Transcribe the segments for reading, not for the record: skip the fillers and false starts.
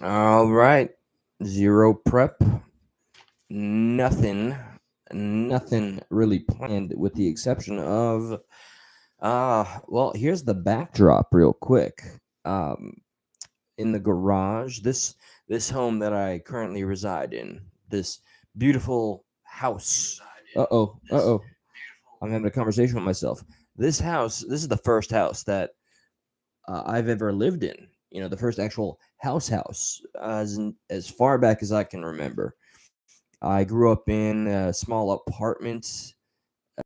All right. Zero prep. Nothing. Nothing really planned with the exception of well, here's the backdrop real quick. Um in the garage, this home that I currently reside in, this beautiful house. Uh-oh. Uh-oh. I'm having a conversation with myself. This is the first house that I've ever lived in. The first actual house, as far back as I can remember. I grew up in a small apartment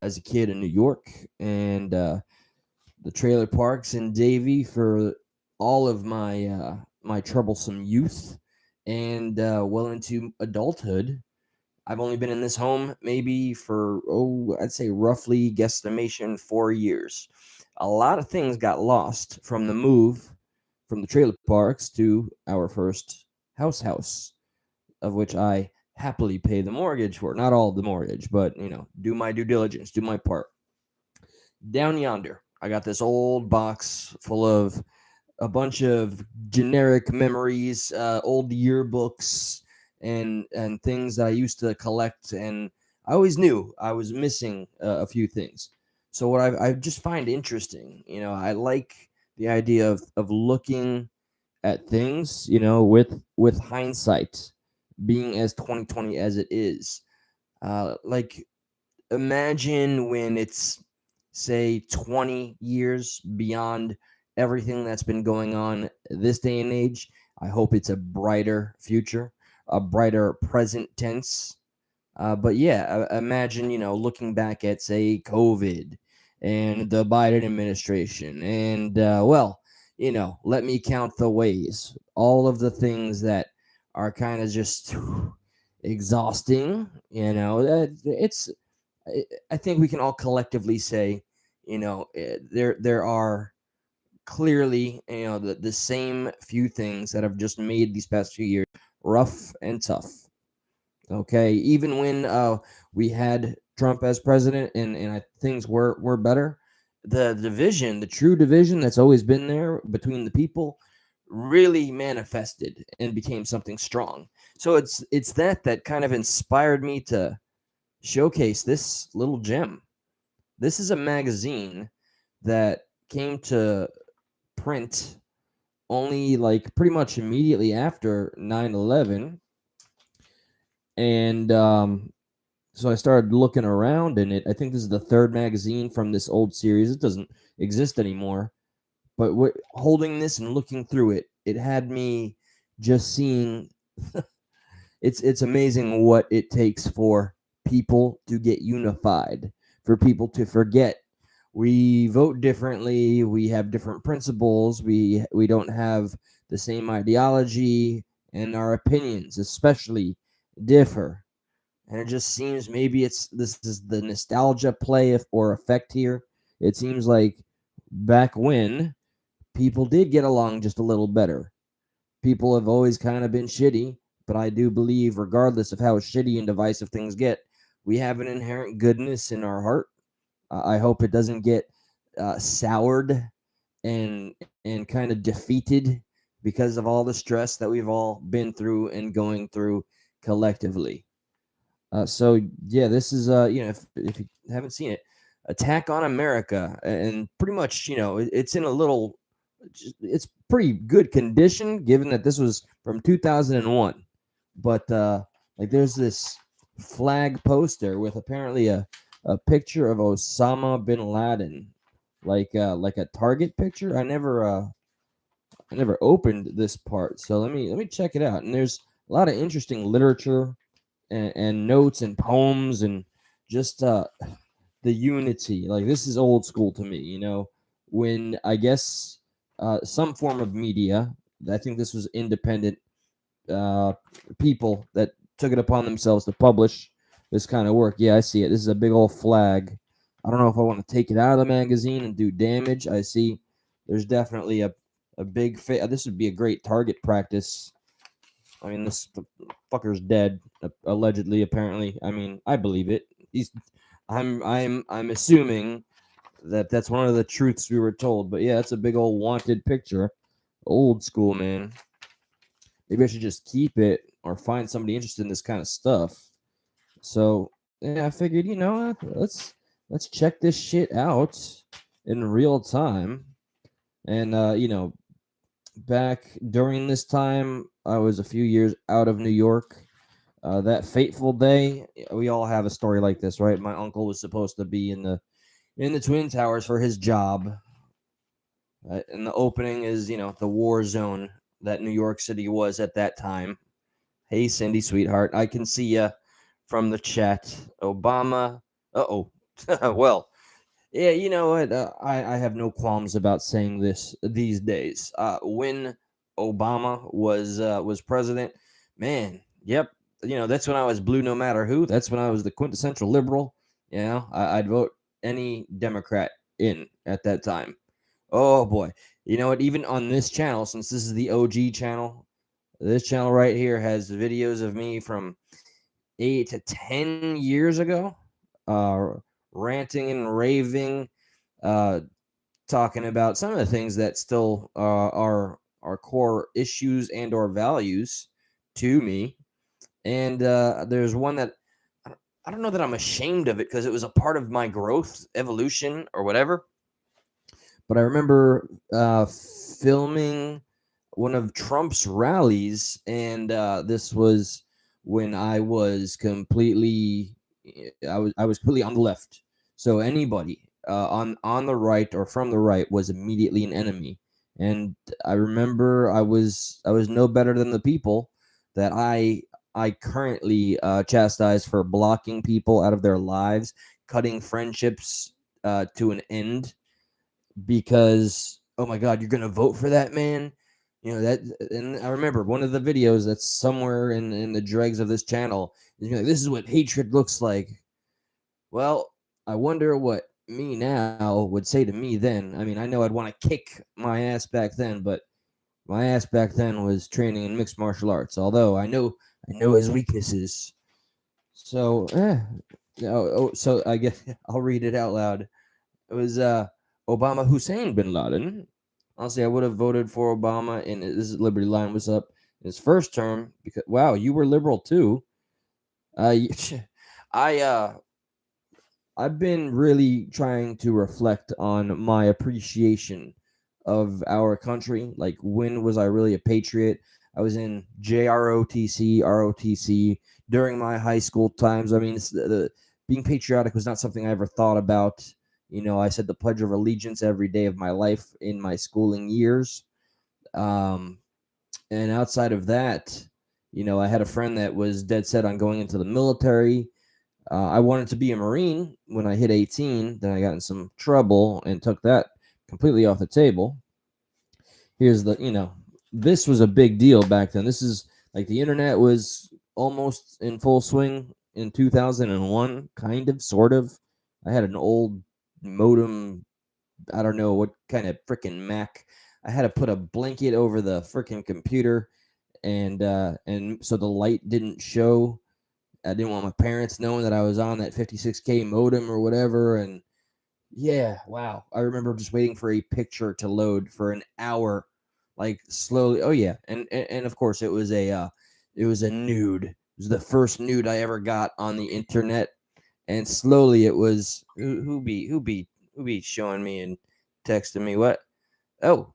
as a kid in New York, and the trailer parks in Davie for all of my troublesome youth, and well into adulthood. I've only been in this home maybe for, I'd say roughly guesstimation 4 years. A lot of things got lost from the move from the trailer parks to our first house, of which I happily pay the mortgage for. Not all of the mortgage, but do my due diligence, do my part. Down yonder, I got this old box full of a bunch of generic memories, old yearbooks, and things that I used to collect, and I always knew I was missing a few things. So what I just find interesting, I like the idea of looking at things, with hindsight being as 2020 as it is. Like, imagine when it's, say, 20 years beyond everything that's been going on this day and age. I hope it's a brighter future, a brighter present tense. But yeah, imagine, looking back at, say, COVID and the Biden administration. And, well, let me count the ways, all of the things that are kind of just exhausting. It's, I think we can all collectively say, there are clearly, the same few things that have just made these past few years rough and tough. Okay, even when we had Trump as president, and things were better, the division, the true division that's always been there between the people, really manifested and became something strong. So it's that kind of inspired me to showcase this little gem. This is a magazine that came to print only like pretty much immediately after 9/11, and so I started looking around in it. I think this is the third magazine from this old series. It doesn't exist anymore, but holding this and looking through it, it had me just seeing. It's amazing what it takes for people to get unified, for people to forget we vote differently, we have different principles, we don't have the same ideology, and our opinions especially differ. And it just seems maybe this is the nostalgia play or effect here. It seems like back when people did get along just a little better. People have always kind of been shitty, but I do believe, regardless of how shitty and divisive things get, we have an inherent goodness in our heart. I hope it doesn't get soured and kind of defeated because of all the stress that we've all been through and going through collectively. So yeah, this is if you haven't seen it, Attack on America, and pretty much it's in a little, it's pretty good condition given that this was from 2001, but like there's this flag poster with apparently a picture of Osama bin Laden, like a target picture. I never opened this part, so let me check it out. And there's a lot of interesting literature and notes and poems and just the unity. Like, this is old school to me. When I guess some form of media. I think this was independent uh, people that took it upon themselves to publish this kind of work. Yeah, I see it. This is a big old flag. I don't know if I want to take it out of the magazine and do damage. I see there's definitely a big this would be a great target practice. I mean, this fucker's dead, allegedly, apparently. I mean, I believe it. I'm assuming that that's one of the truths we were told. But yeah, that's a big old wanted picture. Old school, man. maybe I should just keep it or find somebody interested in this kind of stuff. So yeah, I figured, let's check this shit out in real time. And back during this time, I was a few years out of New York. That fateful day, we all have a story like this, right? My uncle was supposed to be in the Twin Towers for his job. And the opening is, the war zone that New York City was at that time. Hey, Cindy, sweetheart, I can see you from the chat. Obama. Uh-oh. Well, yeah, you know what? I have no qualms about saying this these days. When Obama was president, man, yep, that's when I was blue no matter who. That's when I was the quintessential liberal. I'd vote any Democrat in at that time. Oh boy, you know what? Even on this channel, since this is the OG channel, this channel right here has videos of me from 8 to 10 years ago, uh, ranting and raving, uh, talking about some of the things that still are core issues and or values to me. And there's one that I don't know that I'm ashamed of it because it was a part of my growth, evolution, or whatever. But I remember filming one of Trump's rallies, and this was when I was completely, I was completely on the left. So anybody on the right or from the right was immediately an enemy. And I remember I was no better than the people that I currently chastise for blocking people out of their lives, cutting friendships to an end because, oh my god, you're gonna vote for that man. That. And I remember one of the videos that's somewhere in the dregs of this channel is like, this is what hatred looks like. Well, I wonder what me now would say to me then. I mean, I know I'd want to kick my ass back then, but my ass back then was training in mixed martial arts, although I know his weaknesses. So so I guess I'll read it out loud. It was Obama Hussein bin Laden. Honestly, I would have voted for Obama, and this is Liberty Line. What's up? In his first term, because wow, you were liberal too. I I've been really trying to reflect on my appreciation of our country. Like, when was I really a patriot? I was in JROTC, ROTC during my high school times. I mean, being patriotic was not something I ever thought about. I said the Pledge of Allegiance every day of my life in my schooling years. And outside of that, I had a friend that was dead set on going into the military. I wanted to be a Marine when I hit 18. Then I got in some trouble and took that completely off the table. Here's this was a big deal back then. This is like the internet was almost in full swing in 2001, kind of, sort of. I had an old modem. I don't know what kind of freaking Mac. I had to put a blanket over the freaking computer, and so the light didn't show. I didn't want my parents knowing that I was on that 56K modem or whatever. And yeah, wow. I remember just waiting for a picture to load for an hour, like slowly. Oh yeah, and of course it was a nude. It was the first nude I ever got on the internet, and slowly it was who be showing me and texting me what? Oh,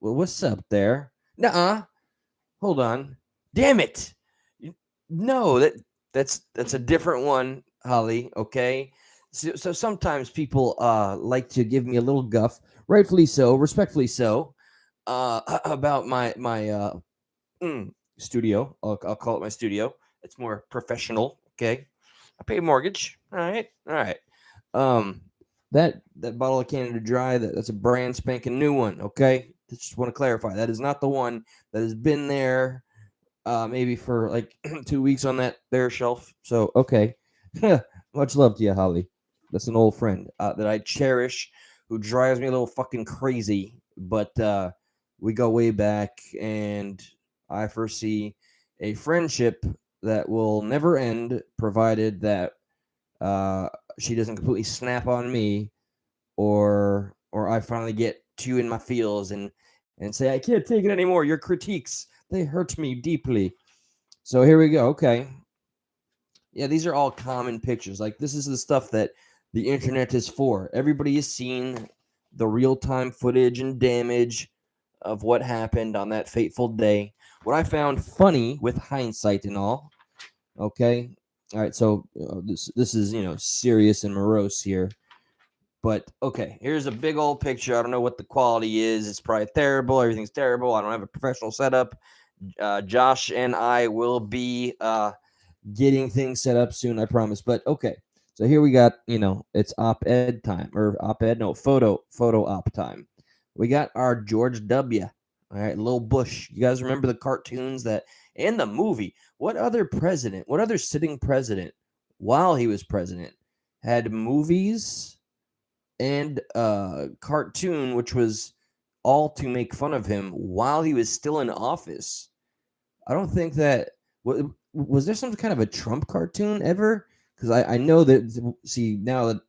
well, what's up there? Nuh-uh. Hold on. Damn it. No, that's a different one, Holly. Okay. So sometimes people like to give me a little guff, rightfully so, respectfully so, about my studio. I'll call it my studio. It's more professional. Okay. I pay a mortgage. All right. All right. Um, that bottle of Canada Dry, that's a brand spanking new one. Okay. Just want to clarify that is not the one that has been there maybe for like 2 weeks on that bare shelf. So okay. Much love to you, Holly. That's an old friend that I cherish, who drives me a little fucking crazy. But we go way back, and I foresee a friendship that will never end, provided that she doesn't completely snap on me, or I finally get too in my feels and and say, I can't take it anymore. Your critiques, they hurt me deeply. So here we go. Okay. Yeah, these are all common pictures. Like, this is the stuff that the internet is for. Everybody has seen the real-time footage and damage of what happened on that fateful day. What I found funny with hindsight and all, okay? All right, so this is, serious and morose here. But okay, here's a big old picture. I don't know what the quality is. It's probably terrible. Everything's terrible. I don't have a professional setup. Josh and I will be getting things set up soon, I promise. But okay, so here we got, it's op-ed time, or op-ed, no, photo op time. We got our George W. All right, Lil Bush. You guys remember the cartoons that, and the movie? What other sitting president, while he was president, had movies and cartoon, which was all to make fun of him while he was still in office? I don't think that was there some kind of a Trump cartoon ever? Because I know that, see, now that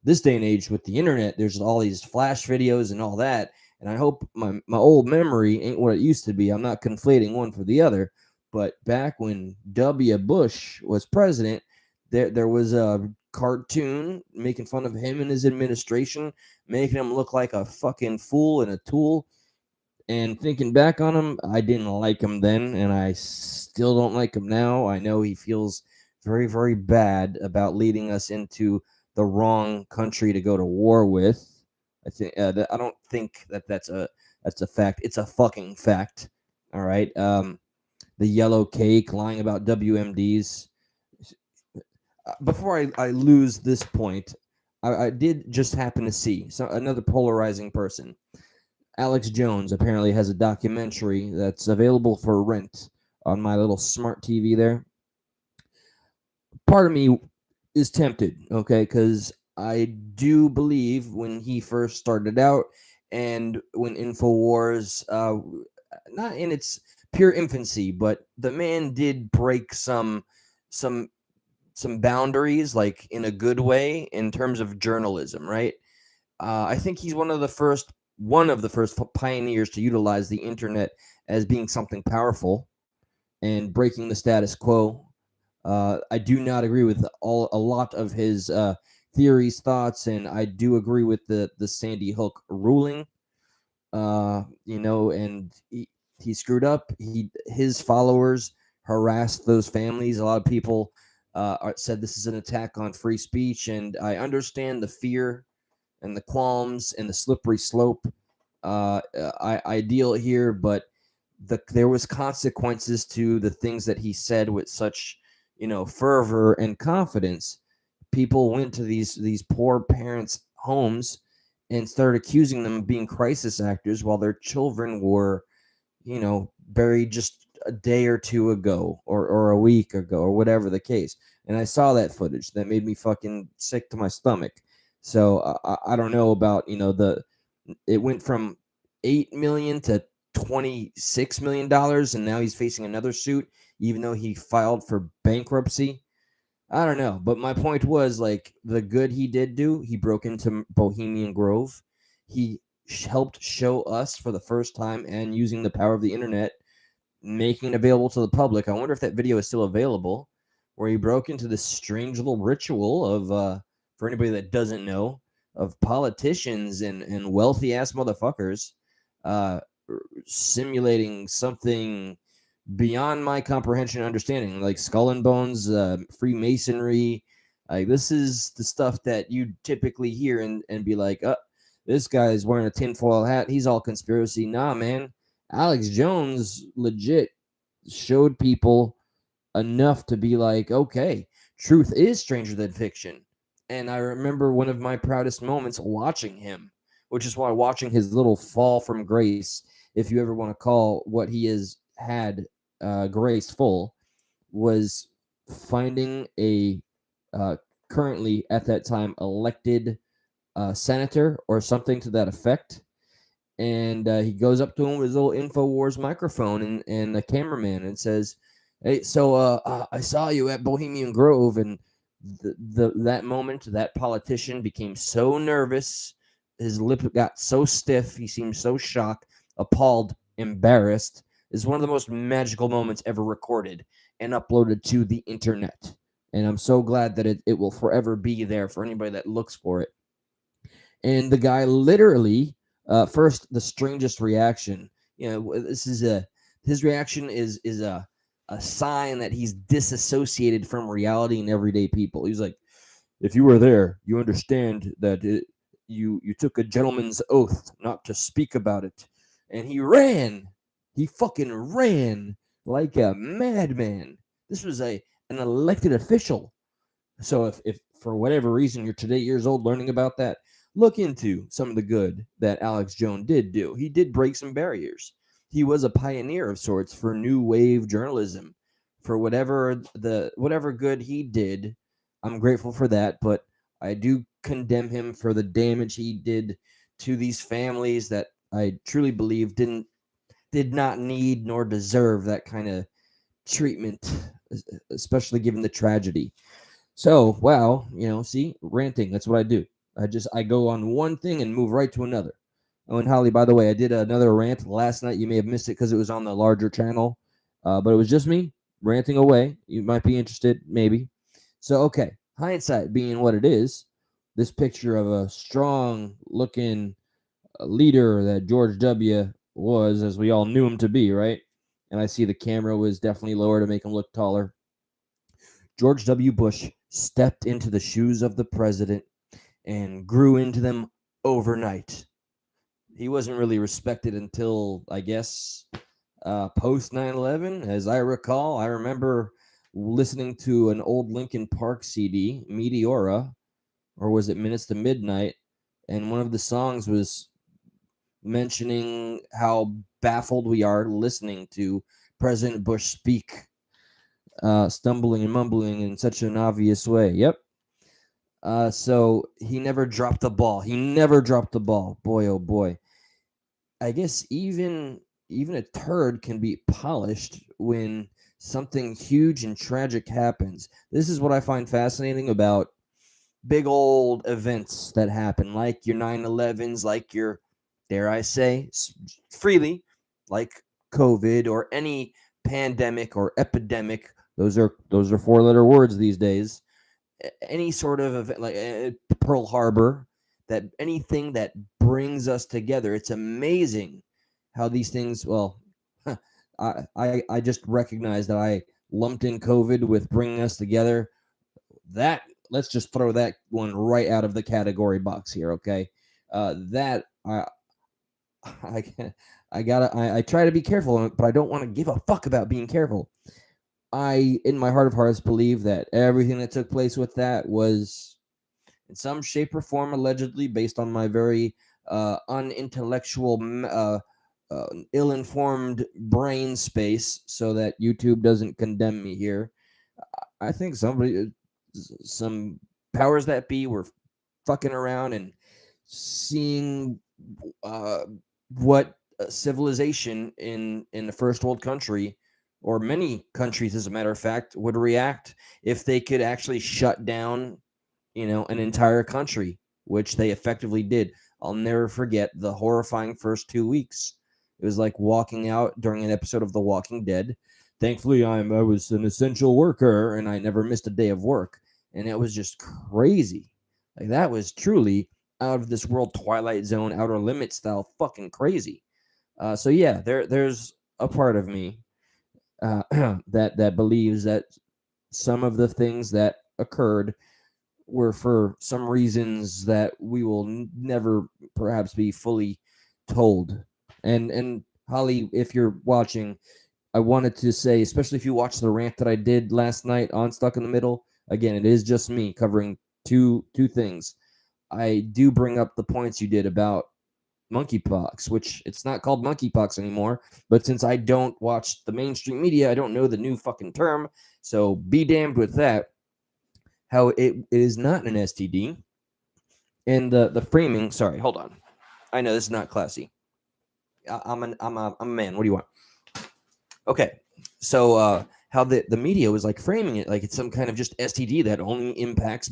this day and age with the internet, there's all these flash videos and all that, and I hope my old memory ain't what it used to be. I'm not conflating one for the other, but back when W. Bush was president, there was a cartoon making fun of him and his administration, making him look like a fucking fool and a tool. And thinking back on him, I didn't like him then, and I still don't like him now. I know he feels very, very bad about leading us into the wrong country to go to war with. I don't think that's a fact. It's a fucking fact. All right. The yellow cake lying about WMDs. Before I lose this point, I did just happen to see another polarizing person. Alex Jones apparently has a documentary that's available for rent on my little smart TV there. Part of me is tempted, okay, because I do believe when he first started out and when InfoWars, not in its pure infancy, but the man did break some boundaries, like in a good way, in terms of journalism, right? I think he's one of the first pioneers to utilize the internet as being something powerful and breaking the status quo. I do not agree with a lot of his theories, thoughts, and I do agree with the Sandy Hook ruling. And he screwed up. His followers harassed those families. A lot of people said this is an attack on free speech, and I understand the fear and the qualms and the slippery slope ideal here, but there was consequences to the things that he said with such, fervor and confidence. People went to these poor parents' homes and started accusing them of being crisis actors while their children were, buried just a day or two ago or a week ago or whatever the case. And I saw that footage. That made me fucking sick to my stomach. So I don't know about, it went from 8 million to $26 million, and now he's facing another suit, even though he filed for bankruptcy. I don't know, but my point was, like, the good he did do, he broke into Bohemian Grove. He helped show us for the first time, and using the power of the internet, making it available to the public. I wonder if that video is still available, where he broke into this strange little ritual of, for anybody that doesn't know, of politicians and wealthy ass motherfuckers simulating something beyond my comprehension and understanding, like Skull and Bones, Freemasonry. Like, this is the stuff that you typically hear and be like, this guy's wearing a tinfoil hat. He's all conspiracy. Nah, man. Alex Jones legit showed people enough to be like, okay, truth is stranger than fiction. And I remember one of my proudest moments watching him, which is why watching his little fall from grace, if you ever want to call what he has had graceful, was finding a currently at that time elected senator or something to that effect. And he goes up to him with his little InfoWars microphone and the cameraman and says, hey, so I saw you at Bohemian Grove. And that moment, that politician became so nervous. His lip got so stiff. He seemed so shocked. appalled, embarrassed, is one of the most magical moments ever recorded and uploaded to the internet. And I'm so glad that it will forever be there for anybody that looks for it. And the guy literally, first, the strangest reaction, his reaction is a sign that he's disassociated from reality and everyday people. He's like, if you were there, you understand that you took a gentleman's oath not to speak about it. And he ran. He fucking ran like a madman. This was an elected official. So if for whatever reason you're today years old learning about that, look into some of the good that Alex Jones did do. He did break some barriers. He was a pioneer of sorts for new wave journalism. For whatever good he did, I'm grateful for that, but I do condemn him for the damage he did to these families that I truly believe did not need nor deserve that kind of treatment, especially given the tragedy. So, wow, see, ranting, that's what I do. I go on one thing and move right to another. Oh, and Holly, by the way, I did another rant last night. You may have missed it because it was on the larger channel, but it was just me ranting away. You might be interested, maybe. So, okay, hindsight being what it is, this picture of a strong-looking leader that George W. was, as we all knew him to be, right? And I see the camera was definitely lower to make him look taller. George W. Bush stepped into the shoes of the president and grew into them overnight. He wasn't really respected until, I guess, post 9/11. As I recall, I remember listening to an old Linkin Park CD, Meteora, or was it Minutes to Midnight? And one of the songs was mentioning how baffled we are listening to President Bush speak, stumbling and mumbling in such an obvious way. Yep. So he never dropped the ball. Boy, oh boy. I guess even a turd can be polished when something huge and tragic happens. This is what I find fascinating about big old events that happen, like your 9/11s, like your, dare I say, freely, like COVID or any pandemic or epidemic. Those are 4-letter words these days. Any sort of event, like Pearl Harbor, that anything that brings us together. It's amazing how these things, well, I just recognize that I lumped in COVID with bringing us together. That, let's just throw that one right out of the category box here, okay? That I try to be careful, but I don't want to give a fuck about being careful. I, in my heart of hearts, believe that everything that took place with that was, in some shape or form, allegedly, based on my very unintellectual, ill-informed brain space, so that YouTube doesn't condemn me here. I think some powers that be were fucking around and seeing what civilization in a first world country, or many countries, as a matter of fact, would react if they could actually shut down, an entire country, which they effectively did. I'll never forget the horrifying first 2 weeks. It was like walking out during an episode of The Walking Dead. Thankfully, I was an essential worker, and I never missed a day of work. And it was just crazy. Like, that was truly out of this world, Twilight Zone, Outer Limits style fucking crazy. So yeah, there's a part of me that believes that some of the things that occurred were for some reasons that we will never perhaps be fully told. And Holly, if you're watching, I wanted to say, especially if you watched the rant that I did last night on Stuck in the Middle, again, it is just me covering two things. I do bring up the points you did about monkeypox, which it's not called monkeypox anymore, but since I don't watch the mainstream media, I don't know the new fucking term, so be damned with that. How it is not an STD, and the framing. Sorry, hold on. I know this is not classy. I'm a man. What do you want? Okay, so how the media was like framing it like it's some kind of just STD that only impacts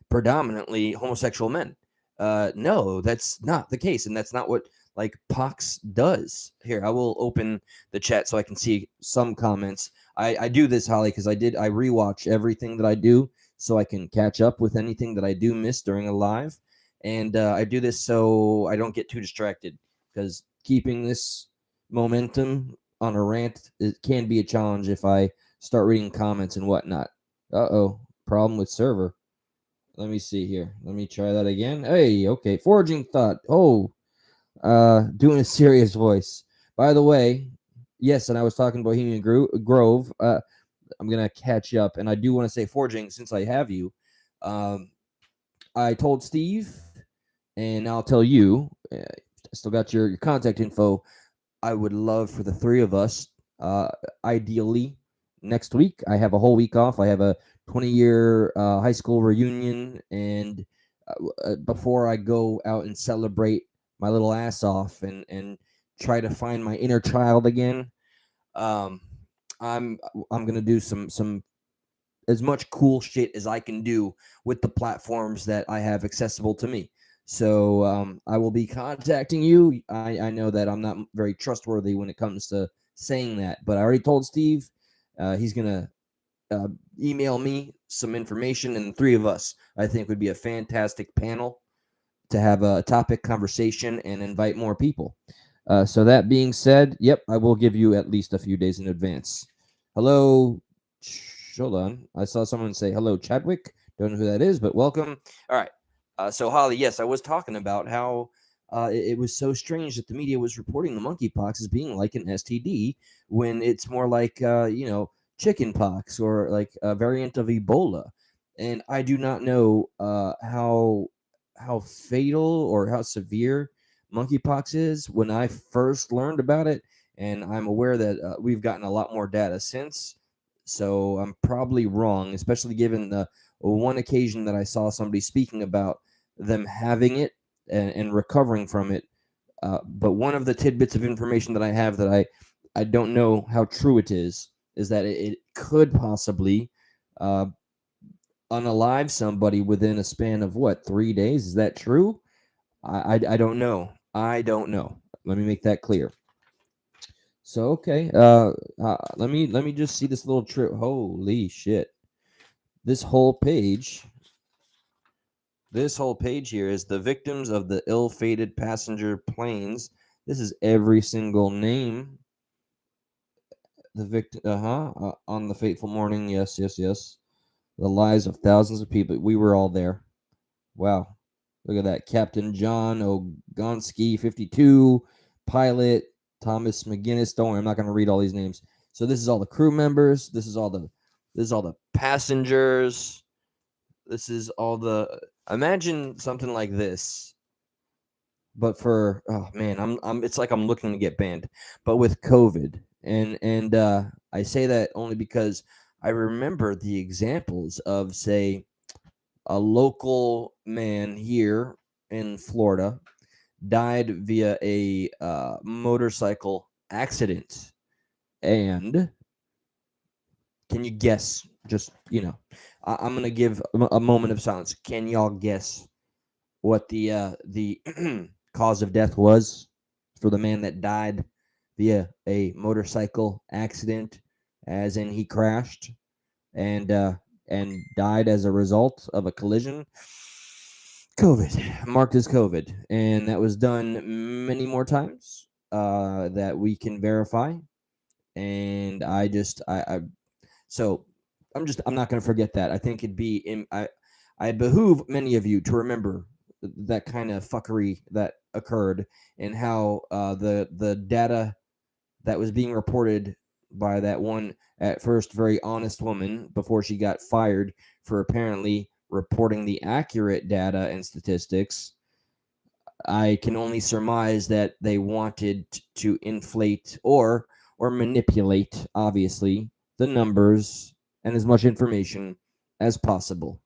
predominantly homosexual men. No, that's not the case, and that's not what like Pox does. Here, I will open the chat so I can see some comments. I do this, Holly, because I rewatch everything that I do so I can catch up with anything that I do miss during a live. And I do this so I don't get too distracted, because keeping this momentum on a rant, it can be a challenge if I start reading comments and whatnot. Uh-oh, problem with server. Let me see here. Let me try that again. Hey, okay. Forging thought. Oh, doing a serious voice. By the way, yes, and I was talking Bohemian Grove. I'm gonna catch up, and I do want to say forging since I have you. I told Steve, and I'll tell you. I still got your contact info. I would love for the three of us, ideally next week. I have a whole week off. I have a 20-year high school reunion, and before I go out and celebrate my little ass off and try to find my inner child again, um, I'm gonna do some as much cool shit as I can do with the platforms that I have accessible to me. So I will be contacting you. I know that I'm not very trustworthy when it comes to saying that, but I already told Steve. He's going to email me some information, and the three of us, I think, would be a fantastic panel to have a topic conversation and invite more people. So that being said, yep, I will give you at least a few days in advance. Hello. Hold on. I saw someone say hello, Chadwick. Don't know who that is, but welcome. All right. So, Holly, yes, I was talking about how it was so strange that the media was reporting the monkeypox as being like an STD when it's more like, chicken pox or like a variant of Ebola. And I do not know how fatal or how severe monkeypox is when I first learned about it. And I'm aware that we've gotten a lot more data since. So I'm probably wrong, especially given the one occasion that I saw somebody speaking about them having it and recovering from it. But one of the tidbits of information that I have that I don't know how true it is that it could possibly unalive somebody within a span of 3 days. Is that true? I don't know. I don't know. Let me make that clear. So okay, let me just see this little trip. Holy shit! This whole page here is the victims of the ill-fated passenger planes. This is every single name. The victim, on the fateful morning. Yes. The lives of thousands of people. We were all there. Wow, look at that. Captain John Ogonski, 52, pilot Thomas McGinnis. Don't worry, I'm not going to read all these names. So this is all the crew members. This is all the passengers. This is all the. Imagine something like this, but for I'm. It's like I'm looking to get banned, but with COVID, and I say that only because I remember the examples of, say, a local man here in Florida died via a motorcycle accident. And can you guess? Just, I'm going to give a moment of silence. Can y'all guess what the cause of death was for the man that died via a motorcycle accident, as in he crashed and died as a result of a collision? COVID, marked as COVID, and that was done many more times that we can verify. And so I'm not going to forget that. I think I behoove many of you to remember that kind of fuckery that occurred, and how the data that was being reported by that one at first very honest woman before she got fired for apparently reporting the accurate data and statistics. I can only surmise that they wanted to inflate or manipulate, obviously, the numbers and as much information as possible.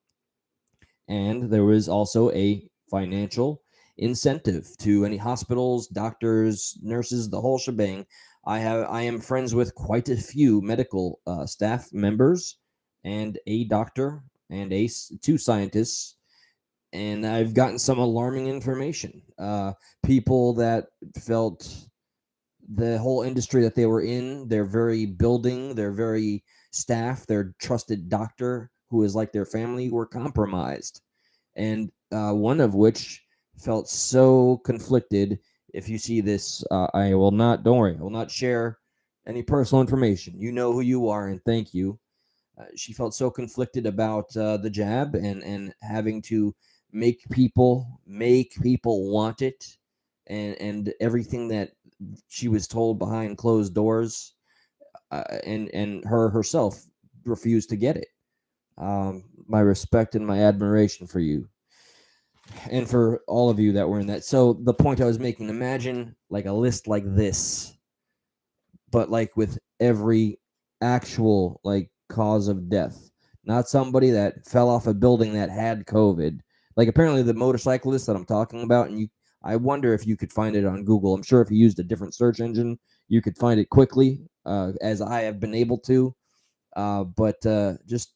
And there was also a financial incentive to any hospitals, doctors, nurses, the whole shebang. I am friends with quite a few medical staff members and a doctor and two scientists and I've gotten some alarming information. People that felt the whole industry that they were in, their very building, their very staff, their trusted doctor, who is like their family, were compromised. And one of which felt so conflicted. If you see this, I will not, don't worry, I will not share any personal information. You know who you are, and thank you. She felt so conflicted about the jab and having to make people want it, and everything that she was told behind closed doors, and herself refused to get it. My respect and my admiration for you, and for all of you that were in that. So the point I was making: imagine like a list like this, but like with every actual like cause of death, not somebody that fell off a building that had COVID. Like apparently the motorcyclist that I'm talking about, and I wonder if you could find it on Google. I'm sure if you used a different search engine, you could find it quickly, as I have been able to. But just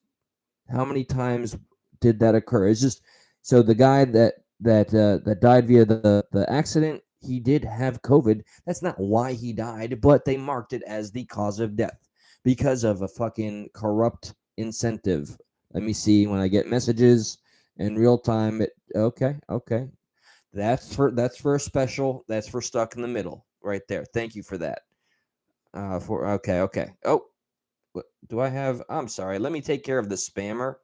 how many times did that occur? It's just so the guy that died via the accident, he did have COVID. That's not why he died, but they marked it as the cause of death because of a fucking corrupt incentive. Let me see when I get messages in real time. Okay. That's for a special. That's for stuck in the middle right there. Thank you for that. Okay. Oh, what do I have? I'm sorry. Let me take care of the spammer.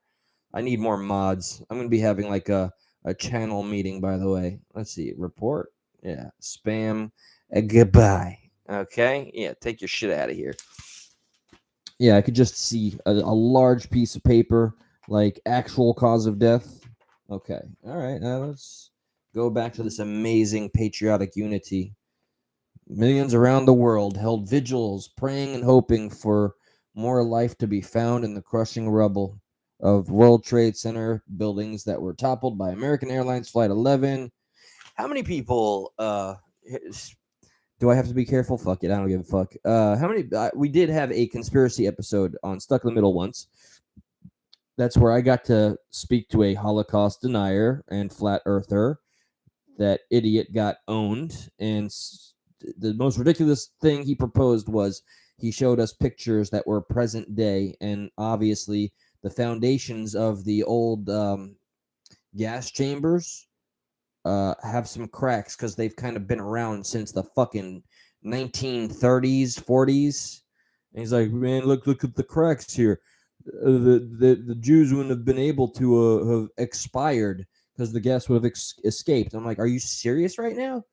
I need more mods. I'm gonna be having like a channel meeting, by the way. Let's see. Report. Yeah. Spam. Goodbye. Okay. Yeah. Take your shit out of here. Yeah, I could just see a large piece of paper, like actual cause of death. Okay. All right. Now let's go back to this amazing patriotic unity. Millions around the world held vigils, praying and hoping for more life to be found in the crushing rubble of World Trade Center buildings that were toppled by American Airlines Flight 11. How many people do I have to be careful? Fuck it, I don't give a fuck. How many we did have a conspiracy episode on Stuck in the Middle once. That's where I got to speak to a Holocaust denier and flat earther. That idiot got owned, and the most ridiculous thing he proposed was he showed us pictures that were present day, and obviously the foundations of the old gas chambers have some cracks because they've kind of been around since the fucking 1930s, 40s. And he's like, man, look at the cracks here. The Jews wouldn't have been able to have expired because the gas would have escaped. I'm like, are you serious right now?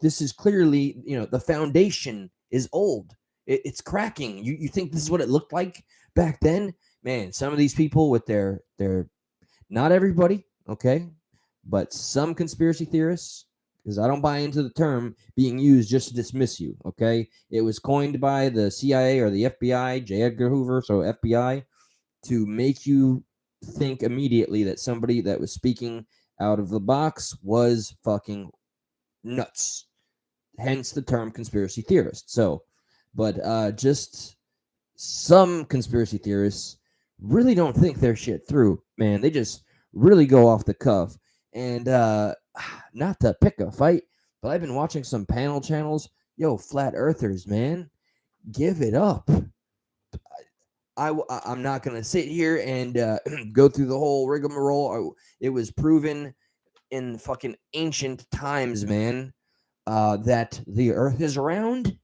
This is clearly, the foundation is old. It's cracking. You think this is what it looked like back then? Man, some of these people with their not everybody, okay, but some conspiracy theorists, because I don't buy into the term being used just to dismiss you, okay? It was coined by the CIA or the FBI, J. Edgar Hoover, so FBI, to make you think immediately that somebody that was speaking out of the box was fucking nuts. Hence the term conspiracy theorist. So, but just some conspiracy theorists really don't think their shit through, man. They just really go off the cuff. And not to pick a fight, but I've been watching some panel channels. Yo, flat earthers, man, give it up. I'm not going to sit here and go through the whole rigmarole. It was proven in fucking ancient times, man, that the earth is round,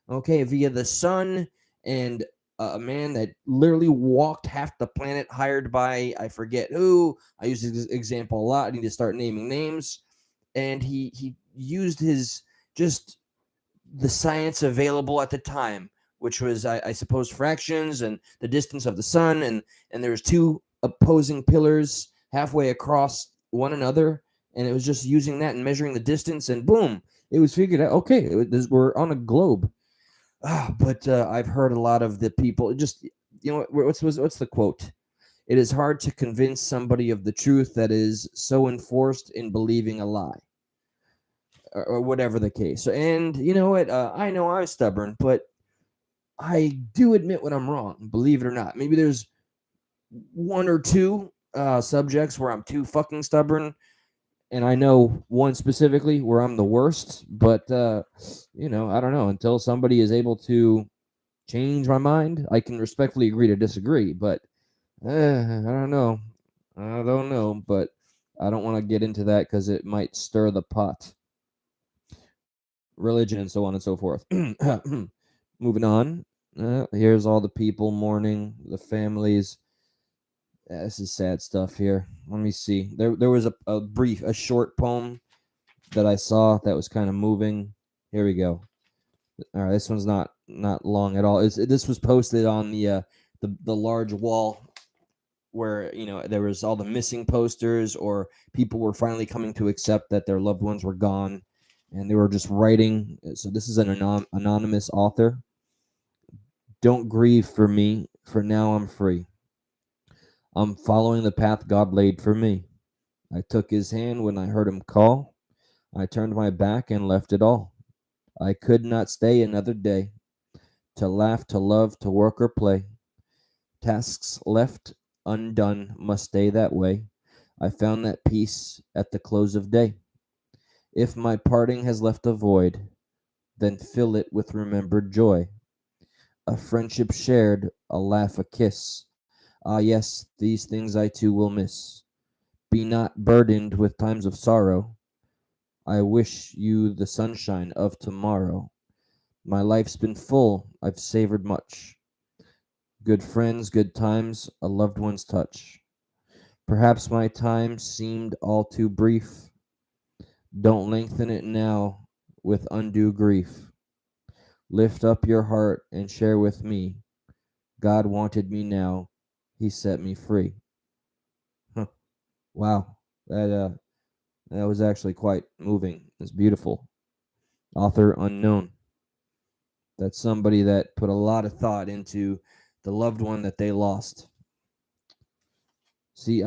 okay, via the sun, and a man that literally walked half the planet, hired by, I forget who. I use this example a lot. I need to start naming names. And he used his just the science available at the time, which was, I suppose, fractions and the distance of the sun, and there's two opposing pillars halfway across one another, and it was just using that and measuring the distance, and boom, it was figured out. Okay, we're on a globe. But I've heard a lot of the people just, what's the quote? It is hard to convince somebody of the truth that is so enforced in believing a lie, or whatever the case. And you know what? I know I'm stubborn, but I do admit when I'm wrong, believe it or not. Maybe there's one or two subjects where I'm too fucking stubborn, and I know one specifically where I'm the worst. But I don't know. Until somebody is able to change my mind, I can respectfully agree to disagree. But I don't know. I don't know. But I don't want to get into that because it might stir the pot. Religion and so on and so forth. Moving on. Here's all the people mourning, the families. This is sad stuff here. Let me see. There was a short poem that I saw that was kind of moving. Here we go. All right, this one's not long at all. This was posted on the large wall where there was all the missing posters, or people were finally coming to accept that their loved ones were gone, and they were just writing. So this is an anonymous author. Don't grieve for me, for now I'm free. I'm following the path God laid for me. I took his hand when I heard him call. I turned my back and left it all. I could not stay another day, to laugh, to love, to work or play. Tasks left undone must stay that way. I found that peace at the close of day. If my parting has left a void, then fill it with remembered joy. A friendship shared, a laugh, a kiss. Ah, yes, these things I too will miss. Be not burdened with times of sorrow. I wish you the sunshine of tomorrow. My life's been full, I've savored much. Good friends, good times, a loved one's touch. Perhaps my time seemed all too brief. Don't lengthen it now with undue grief. Lift up your heart and share with me. God wanted me now, he set me free. Huh. Wow, that was actually quite moving. It's beautiful. Author unknown. That's somebody that put a lot of thought into the loved one that they lost. See,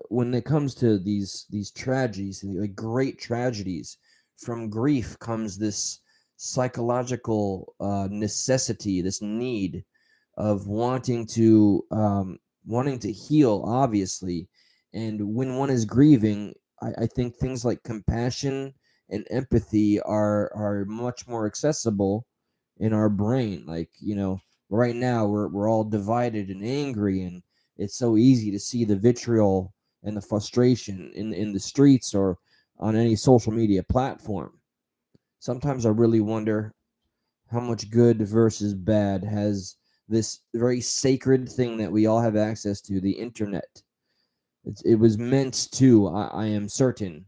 when it comes to these tragedies, like great tragedies, from grief comes this psychological necessity, this need of wanting to heal, obviously. And when one is grieving, I think things like compassion and empathy are much more accessible in our brain. Like, right now we're all divided and angry, and it's so easy to see the vitriol and the frustration in the streets or on any social media platform. Sometimes I really wonder how much good versus bad has this very sacred thing that we all have access to, the internet. It was meant to, I am certain,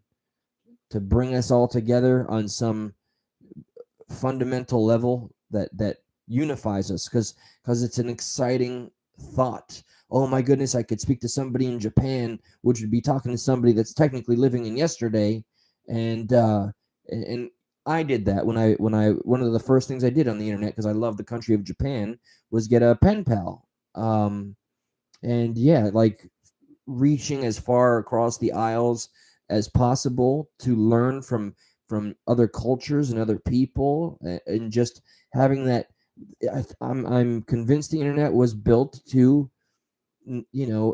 to bring us all together on some fundamental level that unifies us, because it's an exciting thought. Oh my goodness, I could speak to somebody in Japan, which would be talking to somebody that's technically living in yesterday. And I did that when I one of the first things I did on the internet, because I love the country of Japan, was get a pen pal. And yeah, like reaching as far across the aisles as possible to learn from other cultures and other people, and just having that. I'm convinced the internet was built to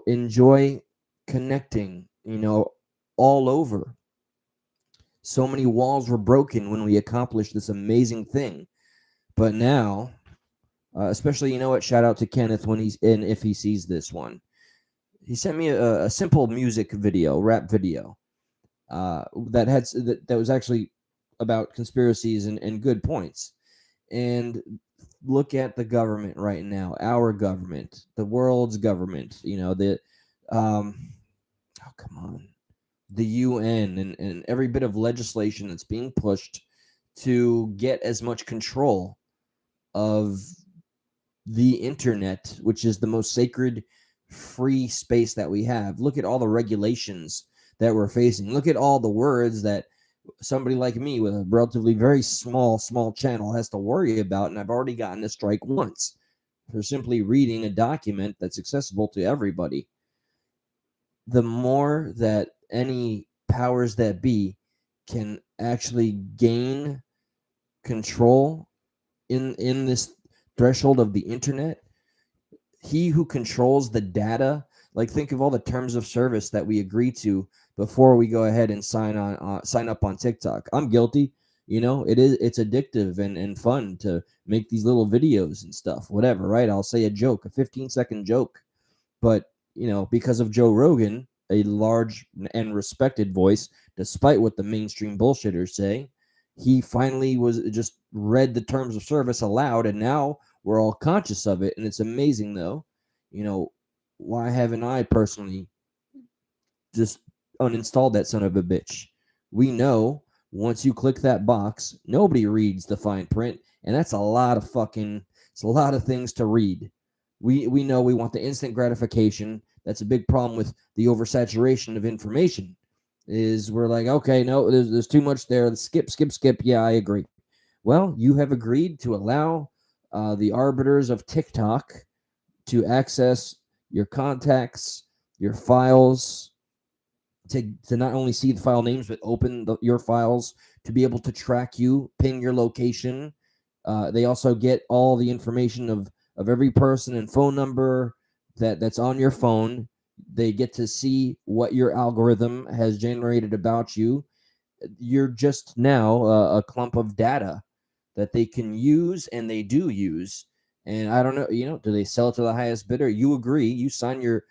enjoy connecting all over. So many walls were broken when we accomplished this amazing thing. But now, especially, shout out to Kenneth when he's in, if he sees this one. He sent me a simple music video, rap video, that was actually about conspiracies and good points. And look at the government right now, our government, the world's government, oh, come on, the UN and every bit of legislation that's being pushed to get as much control of the internet, which is the most sacred free space that we have. Look at all the regulations that we're facing. Look at all the words that somebody like me with a relatively very small channel has to worry about, and I've already gotten a strike once for simply reading a document that's accessible to everybody. The more that any powers that be can actually gain control in this threshold of the internet, he who controls the data Like, think of all the terms of service that we agree to before we go ahead and sign up on TikTok. I'm guilty. It's addictive and fun to make these little videos and stuff, whatever, right? I'll say a joke, a 15-second joke. But, because of Joe Rogan, a large and respected voice, despite what the mainstream bullshitters say, he finally was just read the terms of service aloud, and now we're all conscious of it. And it's amazing, though. Why haven't I personally just uninstalled that son of a bitch? We know once you click that box, nobody reads the fine print, and that's a lot of it's a lot of things to read. We know we want the instant gratification. That's a big problem with the oversaturation of information. Is we're like, okay, no, there's too much there. Let's skip. Yeah, I agree. Well, you have agreed to allow the arbiters of TikTok to access your contacts, your files, to not only see the file names, but open your files to be able to track you, ping your location. They also get all the information of every person and phone number that's on your phone. They get to see what your algorithm has generated about you. You're just now a clump of data that they can use, and they do use. And I don't know, do they sell it to the highest bidder? You agree. You sign your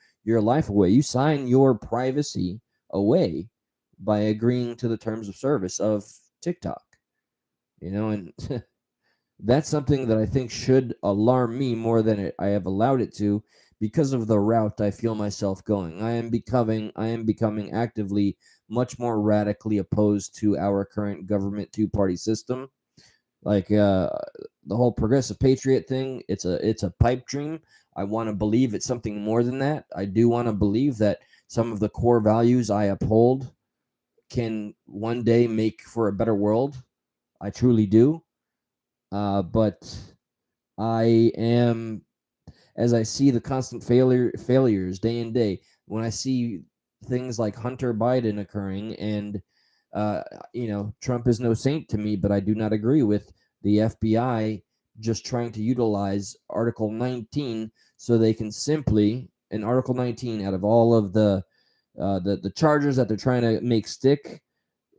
life away. You sign your privacy away by agreeing to the terms of service of TikTok. And that's something that I think should alarm me more than I have allowed it to, because of the route I feel myself going. I am becoming actively much more radically opposed to our current government two-party system. Like the whole progressive patriot thing, it's a pipe dream. I want to believe it's something more than that. I do want to believe that some of the core values I uphold can one day make for a better world. I truly do. But I am, as I see the constant failures day in day, when I see things like Hunter Biden occurring, and Trump is no saint to me, but I do not agree with the FBI just trying to utilize Article 19 so they can simply, in Article 19, out of all of the charges that they're trying to make stick,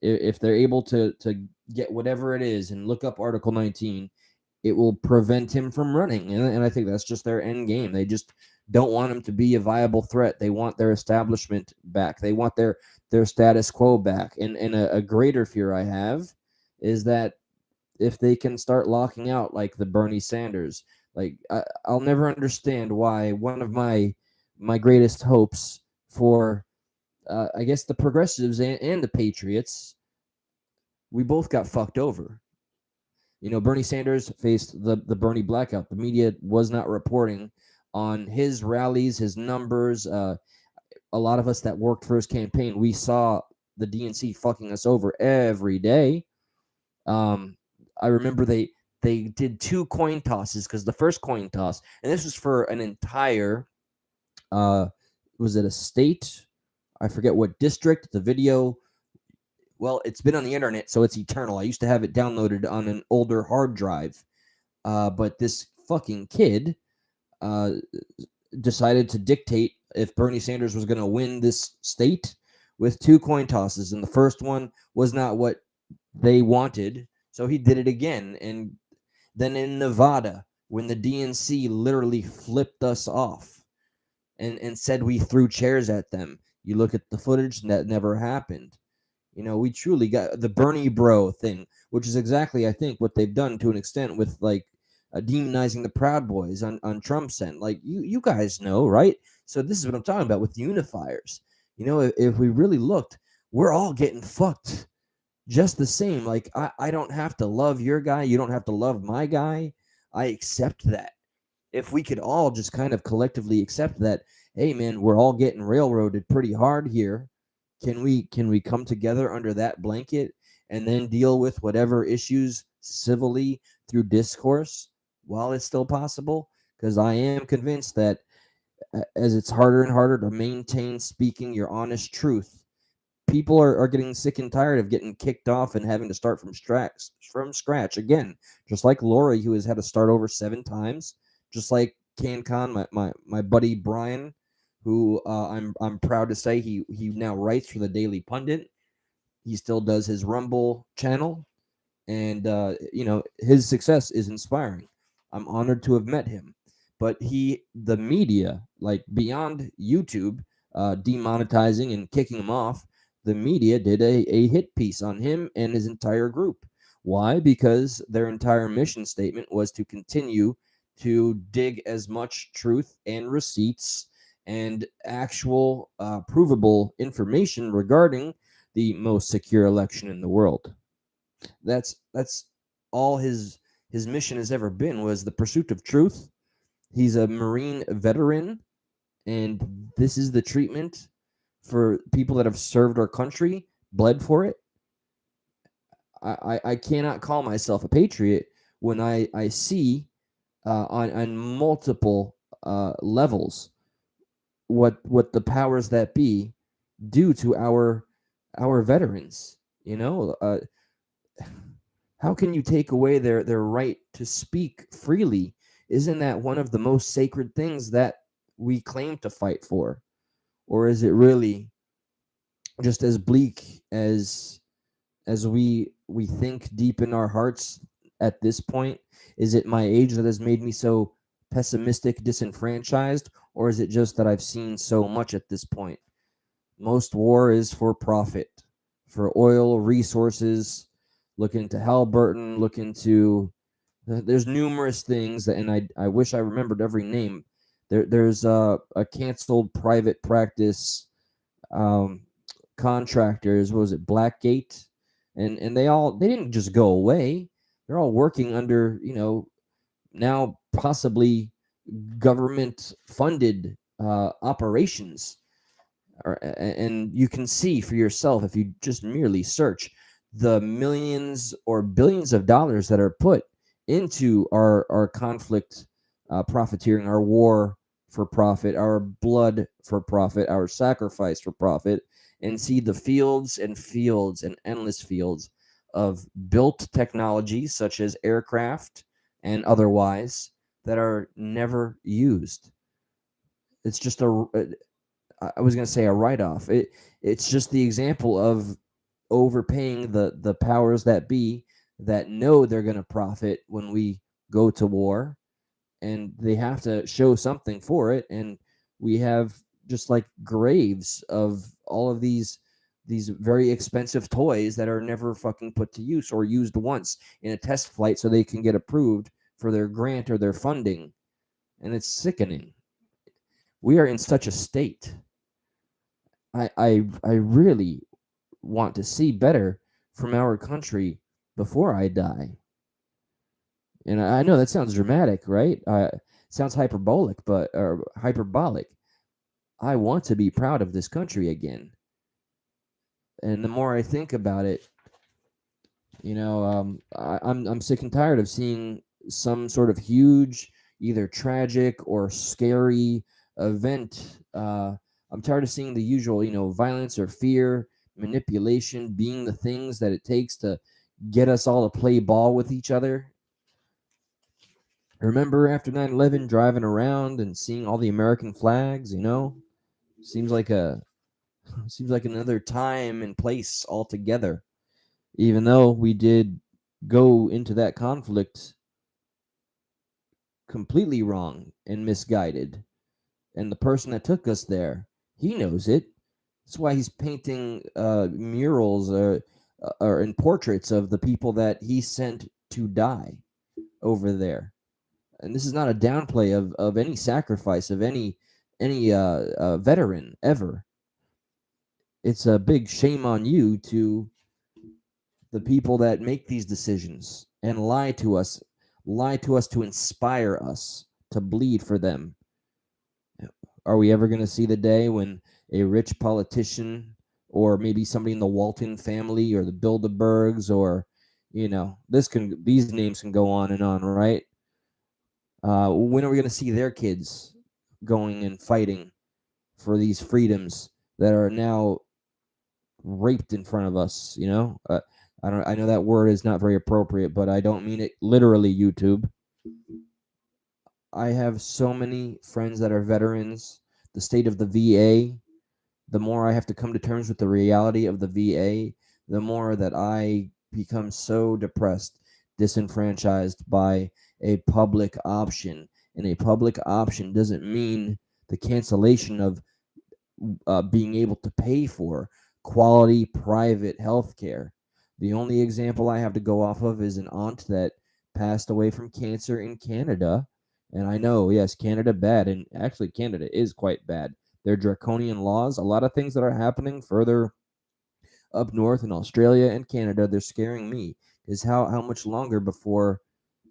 if they're able to get whatever it is and look up Article 19, it will prevent him from running. And I think that's just their end game. They just don't want him to be a viable threat. They want their establishment back. They want their status quo back. And a greater fear I have is that if they can start locking out like the Bernie Sanders, like I'll never understand why one of my greatest hopes for I guess the progressives and the patriots, we both got fucked over. Bernie Sanders faced the Bernie blackout. The media was not reporting on his rallies, his numbers. A lot of us that worked for his campaign, we saw the DNC fucking us over every day. I remember they did 2 coin tosses, because the first coin toss, and this was for an entire, was it a state? I forget what district. The video, well, it's been on the internet, so it's eternal. I used to have it downloaded on an older hard drive. But this fucking kid decided to dictate if Bernie Sanders was going to win this state with 2 coin tosses. And the first one was not what they wanted, so he did it again. And then in Nevada, when the DNC literally flipped us off and said we threw chairs at them, you look at the footage, that never happened. We truly got the Bernie bro thing, which is exactly, I think, what they've done to an extent with like demonizing the Proud Boys on Trump's end. Like you guys know, right? So this is what I'm talking about with unifiers. If we really looked, we're all getting fucked just the same. Like I don't have to love your guy. You don't have to love my guy. I accept that. If we could all just kind of collectively accept that, hey man, we're all getting railroaded pretty hard here. Can we come together under that blanket and then deal with whatever issues civilly through discourse while it's still possible? Because I am convinced that as it's harder and harder to maintain speaking your honest truth, people are getting sick and tired of getting kicked off and having to start from scratch again. Just like Lori, who has had to start over 7 times. Just like CanCon, my buddy Brian, who I'm proud to say he now writes for the Daily Pundit. He still does his Rumble channel, and his success is inspiring. I'm honored to have met him. But the media, like beyond YouTube, demonetizing and kicking him off, the media did a hit piece on him and his entire group. Why? Because their entire mission statement was to continue to dig as much truth and receipts and actual provable information regarding the most secure election in the world. That's all his mission has ever been, was the pursuit of truth. He's a Marine veteran, and this is the treatment for people that have served our country, bled for it. I cannot call myself a patriot when I see on multiple levels what the powers that be do to our veterans. How can you take away their right to speak freely? Isn't that one of the most sacred things that we claim to fight for? Or is it really just as bleak as we think deep in our hearts at this point? Is it my age that has made me so pessimistic, disenfranchised, or is it just that I've seen so much at this point? Most war is for profit, for oil resources. Look into Halliburton, look into there's numerous things that, and I wish I remembered every name. There's a canceled private practice contractors. What was it, Blackgate? And they didn't just go away. They're all working under now possibly government funded operations. And you can see for yourself, if you just merely search, the millions or billions of dollars that are put into our conflict profiteering, our war for profit, our blood for profit, our sacrifice for profit, and see the fields and fields and endless fields of built technologies such as aircraft and otherwise that are never used. It's just I was going to say a write-off. It's just the example of overpaying the powers that be that know they're going to profit when we go to war, and they have to show something for it. And we have just like graves of all of these very expensive toys that are never fucking put to use or used once in a test flight so they can get approved for their grant or their funding. And it's sickening. We are in such a state. I really want to see better from our country before I die. And I know that sounds dramatic, right? Sounds hyperbolic, or hyperbolic. I want to be proud of this country again. And the more I think about it, I'm sick and tired of seeing some sort of huge, either tragic or scary event. I'm tired of seeing the usual, violence or fear, manipulation being the things that it takes to get us all to play ball with each other. Remember after 9/11 driving around and seeing all the American flags, seems like another time and place altogether. Even though we did go into that conflict completely wrong and misguided, and the person that took us there, he knows it. That's why he's painting murals or and portraits of the people that he sent to die over there. And this is not a downplay of any sacrifice of any veteran ever. It's a big shame on you to the people that make these decisions and lie to us to inspire us to bleed for them. Are we ever going to see the day when a rich politician, or maybe somebody in the Walton family or the Bilderbergs, or these names can go on and on, right? When are we going to see their kids going and fighting for these freedoms that are now raped in front of us? I know that word is not very appropriate, but I don't mean it literally, YouTube. I have so many friends that are veterans the state of the VA, the more I have to come to terms with the reality of the VA, the more that I become so depressed, disenfranchised by a public option. And a public option doesn't mean the cancellation of being able to pay for quality private health care. The only example I have to go off of is an aunt that passed away from cancer in Canada. And I know, yes, Canada bad. And actually, Canada is quite bad. Their draconian laws, a lot of things that are happening further up north in Australia and Canada, they're scaring me. Is how much longer before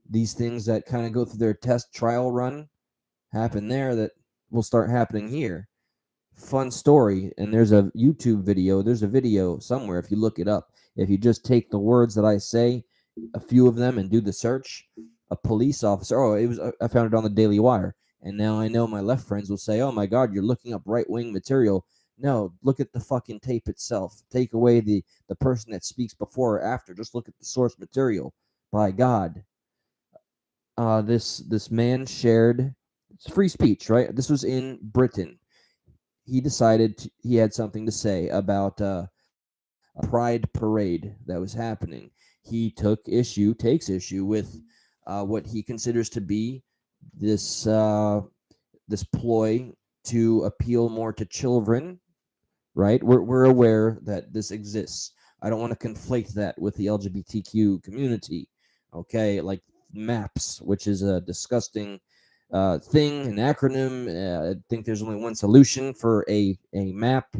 these things that kind of go through their test trial run happen there that will start happening here. Fun story, and there's a YouTube video. There's a video somewhere if you look it up. If you just take the words that I say, a few of them, and do the search, a police officer. Oh, it was. I found it on the Daily Wire, and now I know my left friends will say, "Oh my God, you're looking up right-wing material." No, look at the fucking tape itself. Take away the person that speaks before or after. Just look at the source material. By God, this man shared. It's free speech, right? This was in Britain. He decided he had something to say about a pride parade that was happening. He takes issue with what he considers to be this this ploy to appeal more to children. Right? We're aware that this exists. I don't want to conflate that with the LGBTQ community. Okay, like MAPS, which is a disgusting thing, an acronym. I think there's only one solution for a map,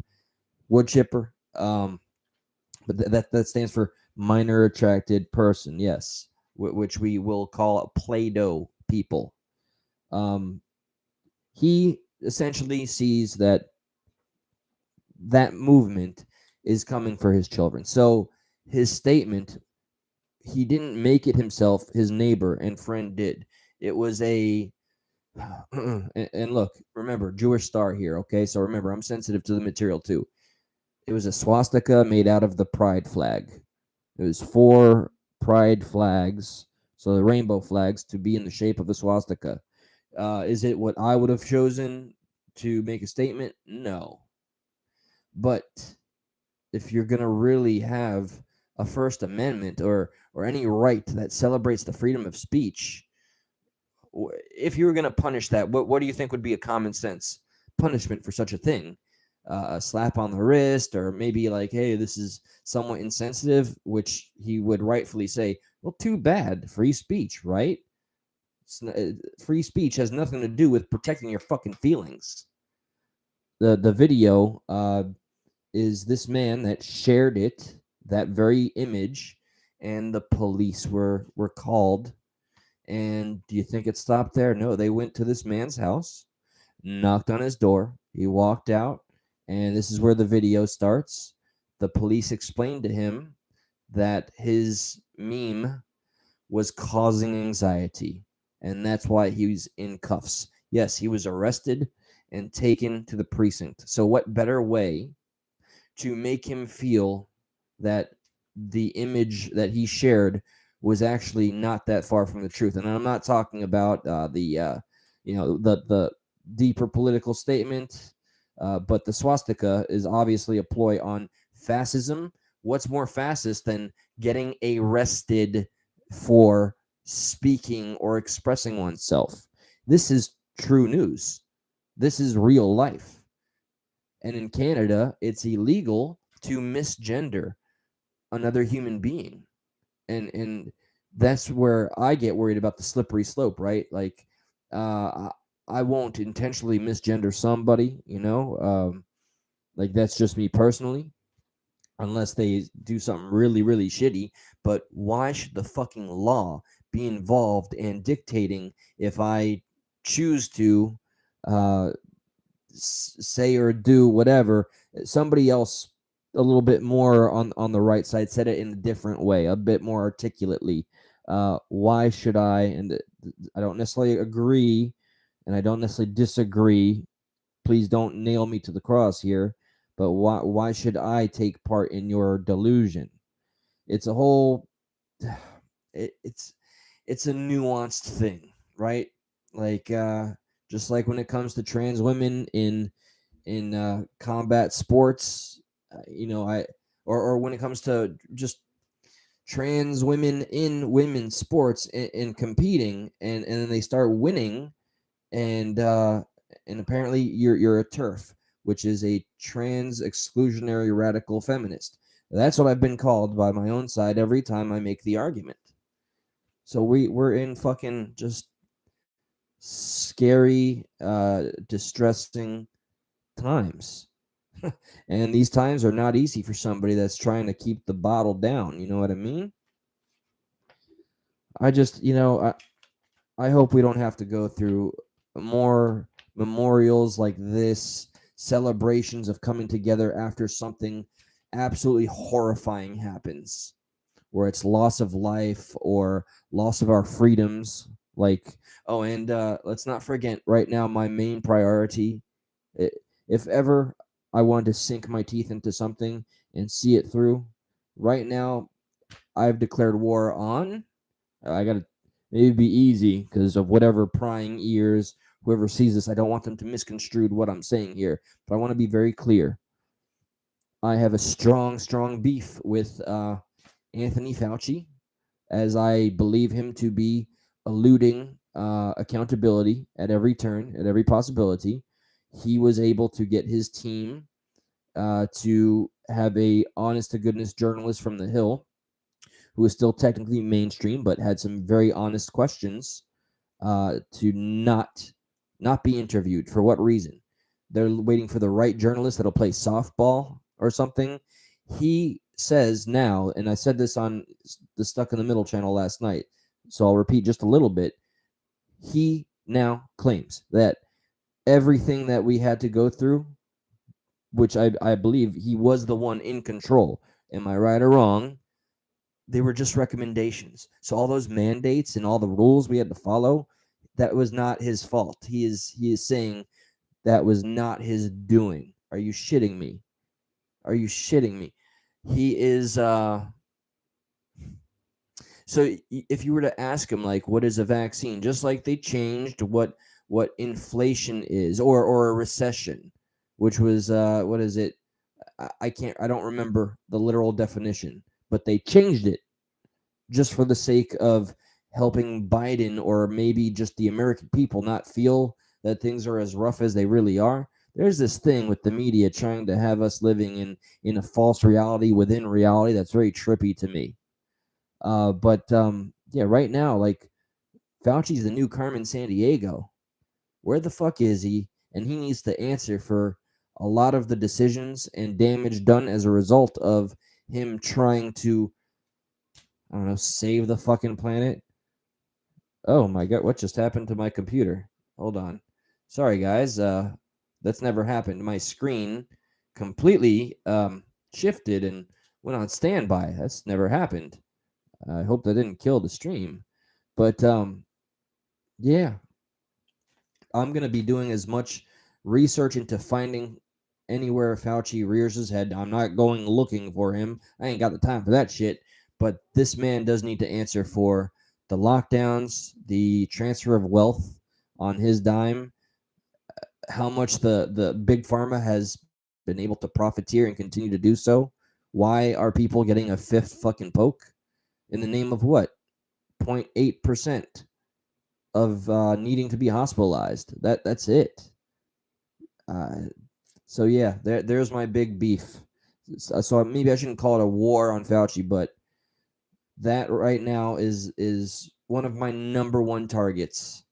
wood chipper. But that stands for minor attracted person. Yes, which we will call Play-Doh people. He essentially sees that movement is coming for his children. So his statement, he didn't make it himself. His neighbor and friend did. It was a and look, remember, Jewish star here, okay? So remember, I'm sensitive to the material too. It was a swastika made out of the pride flag. It was 4 pride flags, so the rainbow flags, to be in the shape of a swastika. Is it what I would have chosen to make a statement? No. But if you're going to really have a First Amendment or any right that celebrates the freedom of speech, if you were going to punish that, what do you think would be a common sense punishment for such a thing? A slap on the wrist, or maybe like, hey, this is somewhat insensitive, which he would rightfully say, well, too bad, free speech, right? Free speech has nothing to do with protecting your fucking feelings. The video is this man that shared it, that very image, and the police were called. And do you think it stopped there? No, they went to this man's house, knocked on his door. He walked out, and this is where the video starts. The police explained to him that his meme was causing anxiety, and that's why he was in cuffs. Yes, he was arrested and taken to the precinct. So what better way to make him feel that the image that he shared was actually not that far from the truth? And I'm not talking about the deeper political statement, but the swastika is obviously a ploy on fascism. What's more fascist than getting arrested for speaking or expressing oneself? This is true news. This is real life. And in Canada, it's illegal to misgender another human being. And that's where I get worried about the slippery slope, right? Like, I won't intentionally misgender somebody, like that's just me personally, unless they do something really, really shitty. But why should the fucking law be involved in dictating if I choose to say or do whatever? Somebody else a little bit more on the right side said it in a different way, a bit more articulately. Why should I? And I don't necessarily agree, and I don't necessarily disagree. Please don't nail me to the cross here. But why should I take part in your delusion? It's a whole it's a nuanced thing, right? Like Just like when it comes to trans women in combat sports, or when it comes to just trans women in women's sports in competing, and then they start winning, and apparently you're a TERF, which is a trans exclusionary radical feminist. That's what I've been called by my own side every time I make the argument. So we're in fucking just scary, distressing times. And these times are not easy for somebody that's trying to keep the bottle down. You know what I mean? I just, I hope we don't have to go through more memorials like this, celebrations of coming together after something absolutely horrifying happens, where it's loss of life or loss of our freedoms. Like, oh, and let's not forget right now, my main priority, if ever I wanted to sink my teeth into something and see it through, right now, I've declared war on. I got to maybe be easy because of whatever prying ears, whoever sees this, I don't want them to misconstrue what I'm saying here. But I want to be very clear. I have a strong, strong beef with Anthony Fauci, as I believe him to be eluding accountability at every turn, at every possibility. He was able to get his team to have a honest to goodness journalist from the Hill, who is still technically mainstream, but had some very honest questions, to not be interviewed. For what reason? They're waiting for the right journalist that'll play softball or something. He says now, and I said this on the Stuck in the Middle channel last night, so I'll repeat just a little bit. He now claims that everything that we had to go through, which I believe he was the one in control. Am I right or wrong? They were just recommendations. So all those mandates and all the rules we had to follow, that was not his fault. He is saying that was not his doing. Are you shitting me? Are you shitting me? He is so if you were to ask him, like, what is a vaccine? Just like they changed what inflation is, or a recession, which was what is it? I don't remember the literal definition, but they changed it just for the sake of helping Biden, or maybe just the American people, not feel that things are as rough as they really are. There's this thing with the media trying to have us living in a false reality within reality that's very trippy to me. But yeah, right now, like, Fauci's the new Carmen Sandiego. Where the fuck is he? And he needs to answer for a lot of the decisions and damage done as a result of him trying to, I don't know, save the fucking planet. Oh my god, what just happened to my computer? Hold on. Sorry, guys. That's never happened. My screen completely shifted and went on standby. That's never happened. I hope that didn't kill the stream. But yeah, I'm going to be doing as much research into finding anywhere Fauci rears his head. I'm not going looking for him. I ain't got the time for that shit. But this man does need to answer for the lockdowns, the transfer of wealth on his dime, how much the big pharma has been able to profiteer and continue to do so. Why are people getting a fifth fucking poke? In the name of what? 0.8% of needing to be hospitalized. That's it. So yeah, there's my big beef. So maybe I shouldn't call it a war on Fauci, but that right now is one of my number one targets,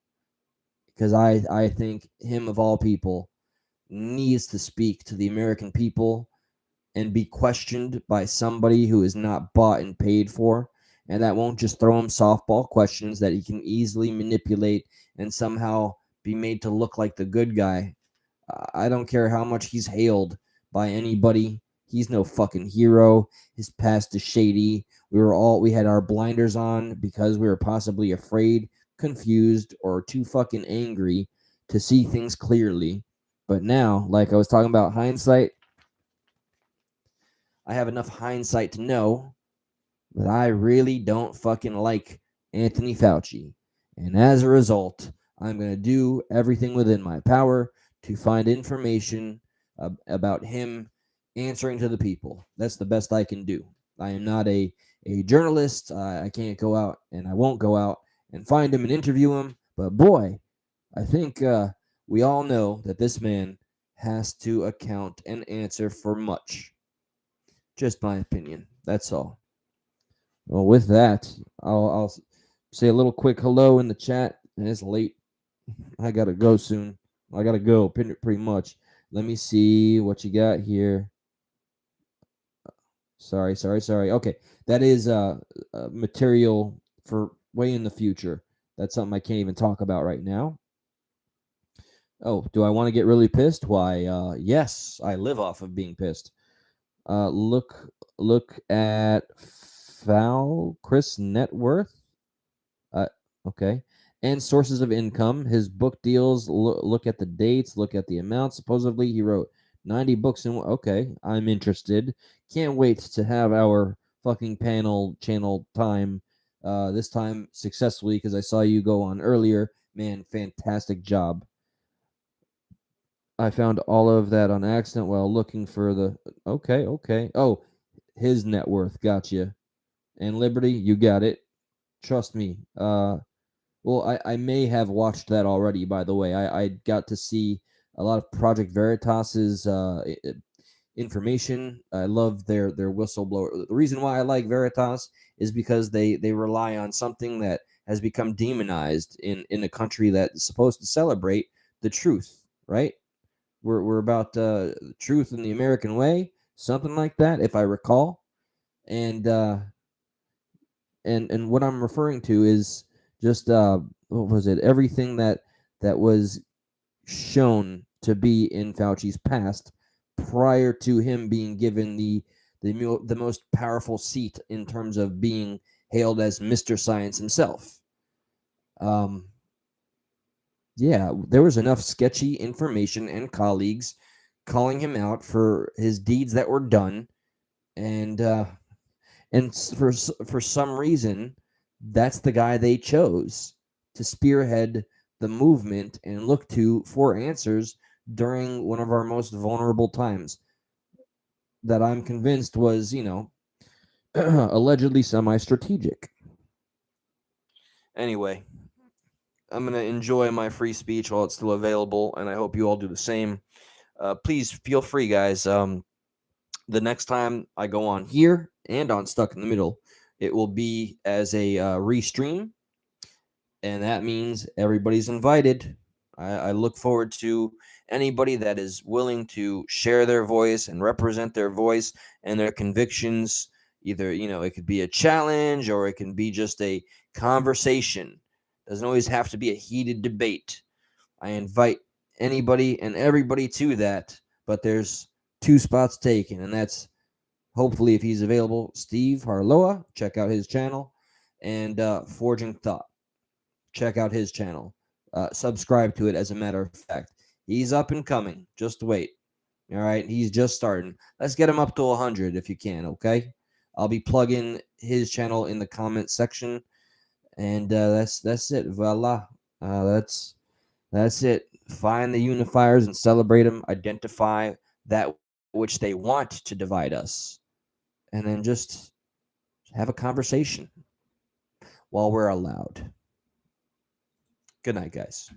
because I think him of all people needs to speak to the American people and be questioned by somebody who is not bought and paid for, and that won't just throw him softball questions that he can easily manipulate and somehow be made to look like the good guy. I don't care how much he's hailed by anybody. He's no fucking hero. His past is shady. We had our blinders on because we were possibly afraid, confused, or too fucking angry to see things clearly. But now, like I was talking about hindsight, I have enough hindsight to know that I really don't fucking like Anthony Fauci. And as a result, I'm going to do everything within my power to find information about him answering to the people. That's the best I can do. I am not a journalist. I can't go out, and I won't go out and find him and interview him. But boy, I think we all know that this man has to account and answer for much. Just my opinion. That's all. Well, with that, I'll say a little quick hello in the chat. And it's late. I gotta go soon. I gotta go pretty much. Let me see what you got here. Sorry. Okay, that is material for way in the future. That's something I can't even talk about right now. Oh, do I want to get really pissed? Why, yes, I live off of being pissed. Look at Chris net worth. Okay. And sources of income. His book deals. Look at the dates. Look at the amount. Supposedly, he wrote 90 books in. Okay, I'm interested. Can't wait to have our fucking panel channel time. This time successfully because I saw you go on earlier. Man, fantastic job. I found all of that on accident while looking for the. Okay. Oh, his net worth. Gotcha. And Liberty, you got it. Trust me. Well, I may have watched that already, by the way. I got to see a lot of Project Veritas's information. I love their whistleblower. The reason why I like Veritas is because they rely on something that has become demonized in a country that's supposed to celebrate the truth, right? We're about truth in the American way, something like that, if I recall. And what I'm referring to is just what was it? Everything that was shown to be in Fauci's past prior to him being given the most powerful seat in terms of being hailed as Mr. Science himself. Yeah, there was enough sketchy information and colleagues calling him out for his deeds that were done, and for some reason, that's the guy they chose to spearhead the movement and look to for answers during one of our most vulnerable times. That I'm convinced was, allegedly semi-strategic. Anyway, I'm going to enjoy my free speech while it's still available, and I hope you all do the same. Please feel free, guys. The next time I go on here and on Stuck in the Middle, it will be as a restream, and that means everybody's invited. I look forward to anybody that is willing to share their voice and represent their voice and their convictions. Either, it could be a challenge or it can be just a conversation. Doesn't always have to be a heated debate. I invite anybody and everybody to that, but there's 2 spots taken, and that's hopefully, if he's available, Steve Harloa. Check out his channel, and Forging Thought. Check out his channel. Subscribe to it, as a matter of fact. He's up and coming. Just wait. All right, he's just starting. Let's get him up to 100 if you can, okay? I'll be plugging his channel in the comment section, and that's it. Voila. That's it. Find the unifiers and celebrate them. Identify that which they want to divide us, and then just have a conversation while we're allowed. Good night, guys.